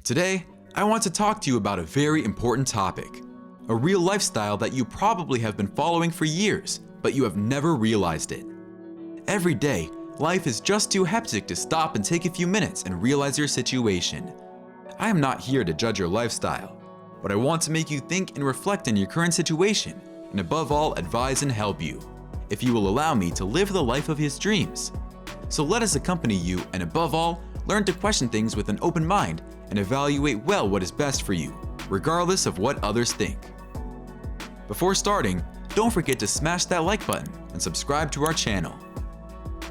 Today, I want to talk to you about a very important topic, a real lifestyle that you probably have been following for years, but you have never realized it. Every day, life is just too hectic to stop and take a few minutes and realize your situation. I am not here to judge your lifestyle, but I want to make you think and reflect on your current situation, and above all, advise and help you, if you will allow me to live the life of his dreams. So let us accompany you, and above all, learn to question things with an open mind and evaluate well what is best for you, regardless of what others think. Before starting, don't forget to smash that like button and subscribe to our channel.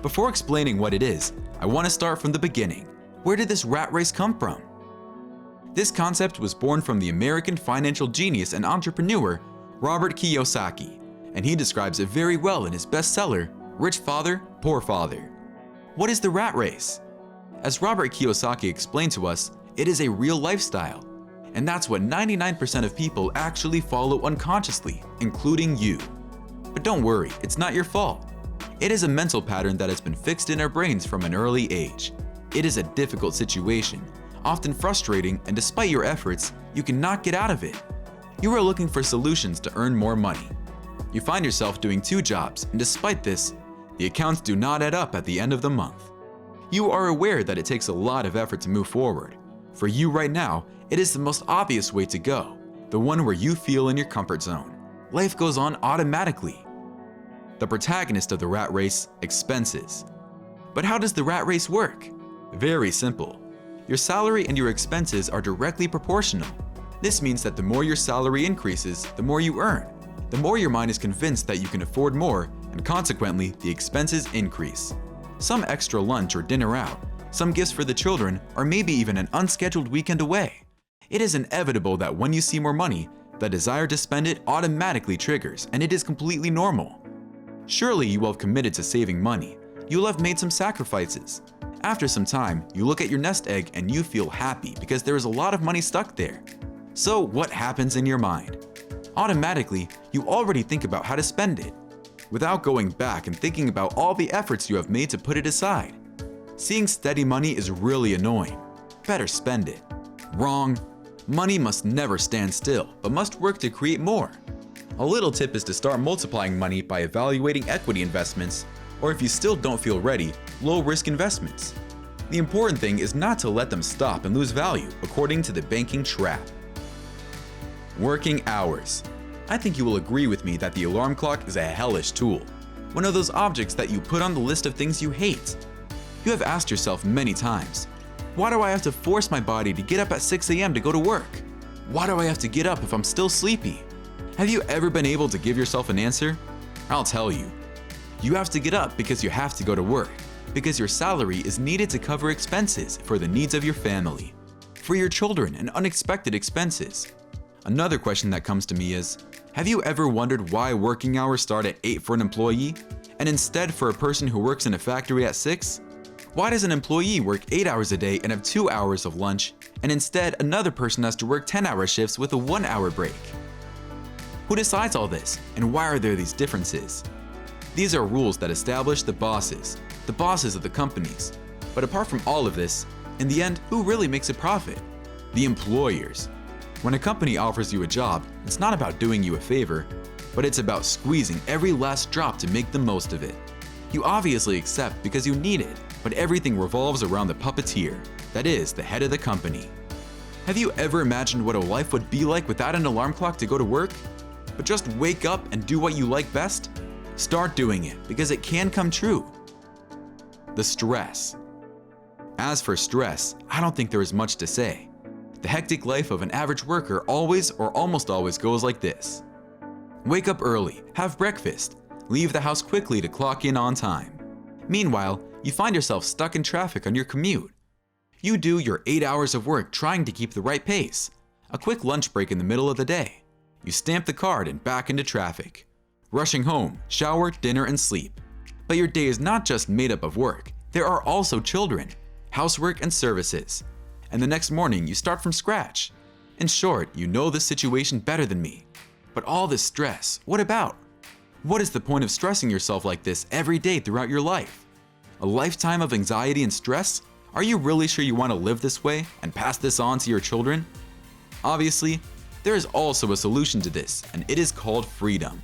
Before explaining what it is, I want to start from the beginning. Where did this rat race come from? This concept was born from the American financial genius and entrepreneur Robert Kiyosaki, and he describes it very well in his bestseller, Rich Father, Poor Father. What is the rat race? As Robert Kiyosaki explained to us, it is a real lifestyle, and that's what 99% of people actually follow unconsciously, including you. But don't worry, it's not your fault. It is a mental pattern that has been fixed in our brains from an early age. It is a difficult situation, often frustrating, and despite your efforts, you cannot get out of it. You are looking for solutions to earn more money. You find yourself doing 2 jobs, and despite this, the accounts do not add up at the end of the month. You are aware that it takes a lot of effort to move forward. For you right now, it is the most obvious way to go, the one where you feel in your comfort zone. Life goes on automatically. The protagonist of the rat race, expenses. But how does the rat race work? Very simple. Your salary and your expenses are directly proportional. This means that the more your salary increases, the more you earn. The more your mind is convinced that you can afford more, and consequently, the expenses increase. Some extra lunch or dinner out, some gifts for the children, or maybe even an unscheduled weekend away. It is inevitable that when you see more money, the desire to spend it automatically triggers, and it is completely normal. Surely you will have committed to saving money. You will have made some sacrifices. After some time, you look at your nest egg and you feel happy because there is a lot of money stuck there. So what happens in your mind? Automatically, you already think about how to spend it, without going back and thinking about all the efforts you have made to put it aside. Seeing steady money is really annoying. Better spend it. Wrong. Money must never stand still, but must work to create more. A little tip is to start multiplying money by evaluating equity investments, or if you still don't feel ready, low-risk investments. The important thing is not to let them stop and lose value, according to the banking trap. Working hours. I think you will agree with me that the alarm clock is a hellish tool, one of those objects that you put on the list of things you hate. You have asked yourself many times, why do I have to force my body to get up at 6 a.m. to go to work? Why do I have to get up if I'm still sleepy? Have you ever been able to give yourself an answer? I'll tell you. You have to get up because you have to go to work, because your salary is needed to cover expenses for the needs of your family, for your children and unexpected expenses. Another question that comes to me is, have you ever wondered why working hours start at 8 for an employee, and instead for a person who works in a factory at 6? Why does an employee work 8 hours a day and have 2 hours of lunch, and instead another person has to work 10-hour shifts with a 1-hour break? Who decides all this, and why are there these differences? These are rules that establish the bosses of the companies. But apart from all of this, in the end, who really makes a profit? The employers. When a company offers you a job, it's not about doing you a favor, but it's about squeezing every last drop to make the most of it. You obviously accept because you need it, but everything revolves around the puppeteer, that is, the head of the company. Have you ever imagined what a life would be like without an alarm clock to go to work? But just wake up and do what you like best? Start doing it, because it can come true. The stress. As for stress, I don't think there is much to say. The hectic life of an average worker always or almost always goes like this. Wake up early, have breakfast, leave the house quickly to clock in on time. Meanwhile, you find yourself stuck in traffic on your commute. You do your 8 hours of work trying to keep the right pace. A quick lunch break in the middle of the day. You stamp the card and back into traffic. Rushing home, shower, dinner, and sleep. But your day is not just made up of work. There are also children, housework, and services. And the next morning, you start from scratch. In short, you know the situation better than me. But all this stress, what about? What is the point of stressing yourself like this every day throughout your life? A lifetime of anxiety and stress? Are you really sure you want to live this way and pass this on to your children? Obviously, there is also a solution to this, and it is called freedom.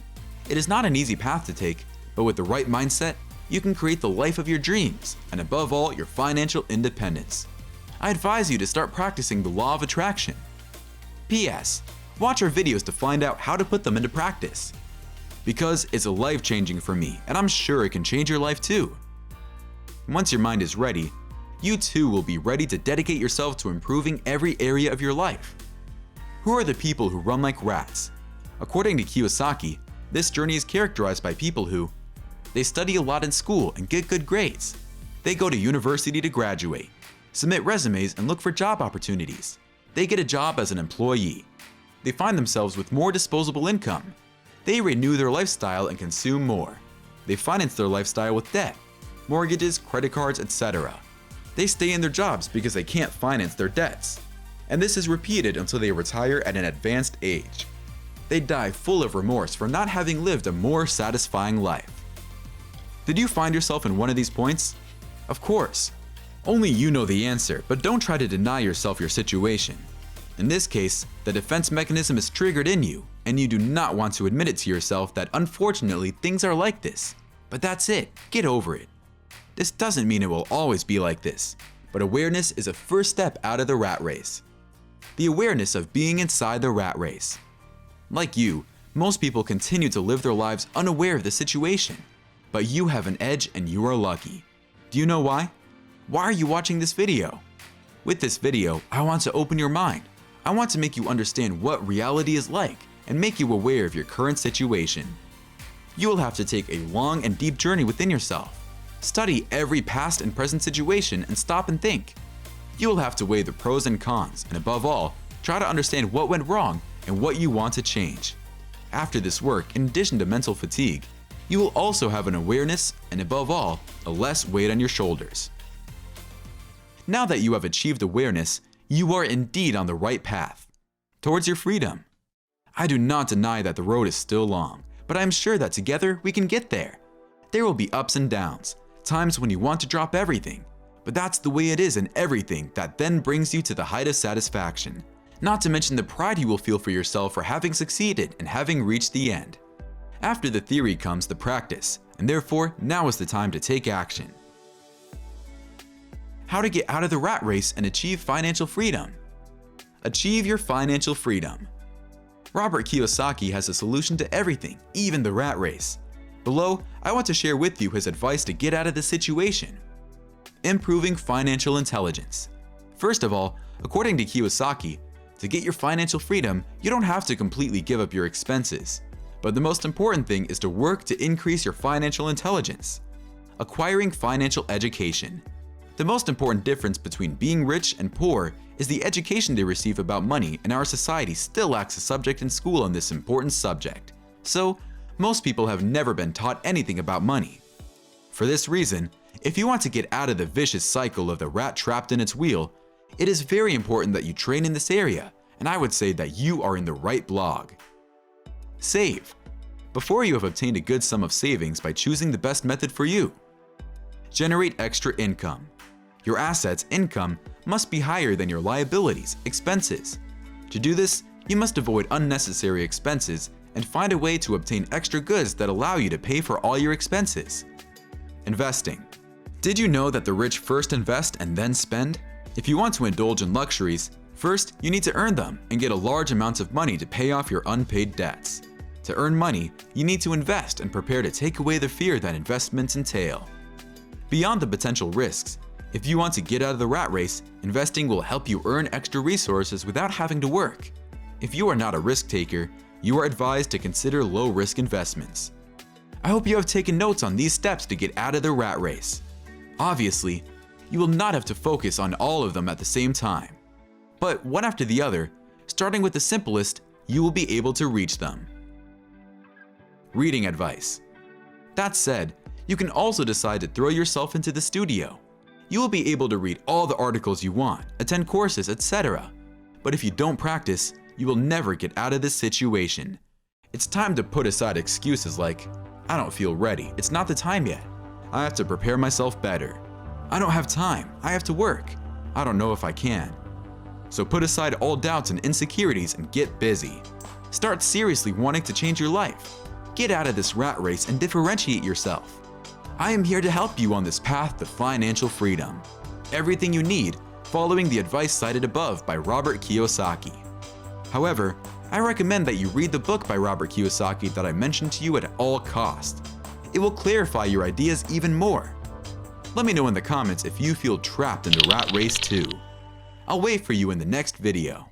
It is not an easy path to take, but with the right mindset, you can create the life of your dreams, and above all, your financial independence. I advise you to start practicing the law of attraction. P.S. Watch our videos to find out how to put them into practice. Because it's life-changing for me, and I'm sure it can change your life too. Once your mind is ready, you too will be ready to dedicate yourself to improving every area of your life. Who are the people who run like rats? According to Kiyosaki, this journey is characterized by people who they study a lot in school and get good grades. They go to university to graduate, submit resumes and look for job opportunities. They get a job as an employee. They find themselves with more disposable income. They renew their lifestyle and consume more. They finance their lifestyle with debt, mortgages, credit cards, etc. They stay in their jobs because they can't finance their debts. And this is repeated until they retire at an advanced age. They die full of remorse for not having lived a more satisfying life. Did you find yourself in one of these points? Of course. Only you know the answer, but don't try to deny yourself your situation. In this case, the defense mechanism is triggered in you, and you do not want to admit it to yourself that unfortunately things are like this. But that's it, get over it. This doesn't mean it will always be like this, but awareness is a first step out of the rat race. The awareness of being inside the rat race. Like you, most people continue to live their lives unaware of the situation. But you have an edge and you are lucky. Do you know why? Why are you watching this video? With this video, I want to open your mind. I want to make you understand what reality is like and make you aware of your current situation. You will have to take a long and deep journey within yourself. Study every past and present situation and stop and think. You will have to weigh the pros and cons, and above all, try to understand what went wrong and what you want to change. After this work, in addition to mental fatigue, you will also have an awareness and above all, a less weight on your shoulders. Now that you have achieved awareness, you are indeed on the right path towards your freedom. I do not deny that the road is still long, but I am sure that together we can get there. There will be ups and downs, times when you want to drop everything, but that's the way it is in everything that then brings you to the height of satisfaction. Not to mention the pride you will feel for yourself for having succeeded and having reached the end. After the theory comes the practice, and therefore now is the time to take action. How to get out of the rat race and achieve financial freedom. Achieve your financial freedom. Robert Kiyosaki has a solution to everything, even the rat race. Below, I want to share with you his advice to get out of the situation. Improving financial intelligence. First of all, according to Kiyosaki, to get your financial freedom, you don't have to completely give up your expenses. But the most important thing is to work to increase your financial intelligence. Acquiring financial education. The most important difference between being rich and poor is the education they receive about money, and our society still lacks a subject in school on this important subject. So, most people have never been taught anything about money. For this reason, if you want to get out of the vicious cycle of the rat trapped in its wheel, it is very important that you train in this area, and I would say that you are in the right blog. Save. Before you have obtained a good sum of savings by choosing the best method for you. Generate extra income. Your assets, income, must be higher than your liabilities, expenses. To do this, you must avoid unnecessary expenses and find a way to obtain extra goods that allow you to pay for all your expenses. Investing. Did you know that the rich first invest and then spend? If you want to indulge in luxuries, first you need to earn them and get a large amount of money to pay off your unpaid debts. To earn money, you need to invest and prepare to take away the fear that investments entail. Beyond the potential risks, if you want to get out of the rat race, investing will help you earn extra resources without having to work. If you are not a risk taker, you are advised to consider low-risk investments. I hope you have taken notes on these steps to get out of the rat race. Obviously, you will not have to focus on all of them at the same time. But one after the other, starting with the simplest, you will be able to reach them. Reading advice. That said, you can also decide to throw yourself into the studio. You will be able to read all the articles you want, attend courses, etc. But if you don't practice, you will never get out of this situation. It's time to put aside excuses like, I don't feel ready, it's not the time yet, I have to prepare myself better. I don't have time, I have to work, I don't know if I can. So put aside all doubts and insecurities and get busy. Start seriously wanting to change your life. Get out of this rat race and differentiate yourself. I am here to help you on this path to financial freedom. Everything you need, following the advice cited above by Robert Kiyosaki. However, I recommend that you read the book by Robert Kiyosaki that I mentioned to you at all costs. It will clarify your ideas even more. Let me know in the comments if you feel trapped in the rat race too. I'll wait for you in the next video.